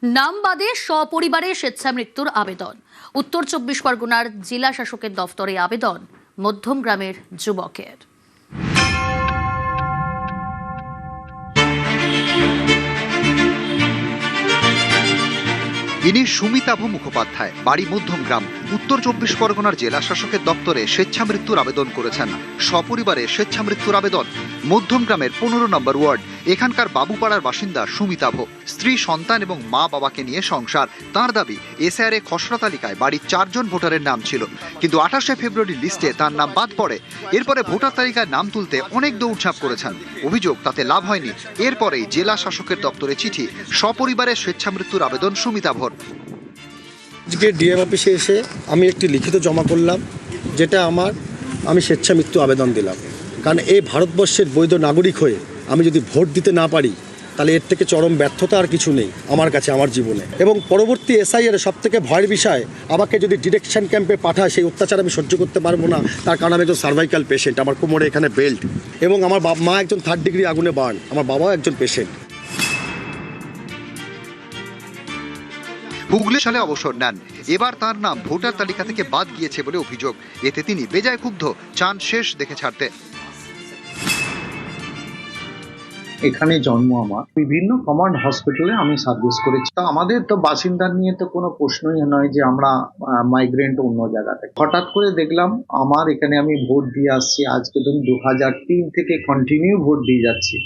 নাম বাদে সপরিবারে স্বেচ্ছামৃত্যুর আবেদন। উত্তর 24 পরগনার জেলা শাসকের দফতরে আবেদন মধ্যমগ্রামের যুবকের। ইনি সুমিতাভ মুখোপাধ্যায়, বাড়ি মধ্যমগ্রাম। উত্তর 24 পরগনার জেলা শাসকের দপ্তরে স্বেচ্ছামৃত্যুর আবেদন করেছেন। সপরিবারে স্বেচ্ছামৃত্যুর আবেদন। মধ্যমগ্রামের 15 নম্বর ওয়ার্ড। এখানকার বাবুপাড়ার বাসিন্দা সুমিতাভ। স্ত্রী, সন্তান এবং মা বাবাকে নিয়ে সংসার। তার দাবি, এসআইআর খসড়া তালিকায় বাড়ির 4 জন ভোটারের নাম ছিল, কিন্তু 28শে ফেব্রুয়ারি লিস্টে তার নাম বাদ পড়ে। এরপরে ভোটার তালিকায় নাম তুলতে অনেক দৌড়ঝাঁপ করেছেন। অভিযোগ, তাতে লাভ হয়নি। এরপরেই জেলা শাসকের দপ্তরে চিঠি, সপরিবারে স্বেচ্ছামৃত্যুর আবেদন সুমিতাভর। আজকে ডিএম অফিসে এসে আমি একটি লিখিত জমা করলাম, যেটা আমি স্বেচ্ছামৃত্যু আবেদন দিলাম। কারণ এই ভারতবর্ষের বৈধ নাগরিক হয়ে আমি যদি ভোট দিতে না পারি, তাহলে এর থেকে চরম ব্যর্থতা আর কিছু নেই আমার কাছে, আমার জীবনে। এবং পরবর্তী এসআইআর সবথেকে ভয়ের বিষয়, আমাকে যদি ডিটেকশন ক্যাম্পে পাঠায়, সেই অত্যাচার আমি সহ্য করতে পারবো না। তার কারণ আমি একজন সার্ভাইকাল পেশেন্ট, আমার কোমরে এখানে বেল্ট, এবং আমার মা একজন 3rd ডিগ্রি আগুনে বার্ন, আমার বাবাও একজন পেশেন্ট। হুগলি সালে অবসর নেন। এবার তার নাম ভোটার তালিকা থেকে বাদ গিয়েছে বলে অভিযোগ। এতে তিনি বেজায় ক্ষুব্ধ, চান শেষ দেখে ছাড়তে। এখানে জন্ম আমার, বিভিন্ন কমান্ড হসপিটালে আমি সার্ভিস করেছি। আমাদের তো বাসিন্দা নিয়ে তো কোনো প্রশ্নই নয় যে আমরা মাইগ্রেন্ট অন্য জায়গা থেকে। হঠাৎ করে দেখলাম আমার এখানে, আমি ভোট দিয়ে আসছি আজকে ধরুন 2003 থেকে কন্টিনিউ ভোট দিয়ে যাচ্ছি।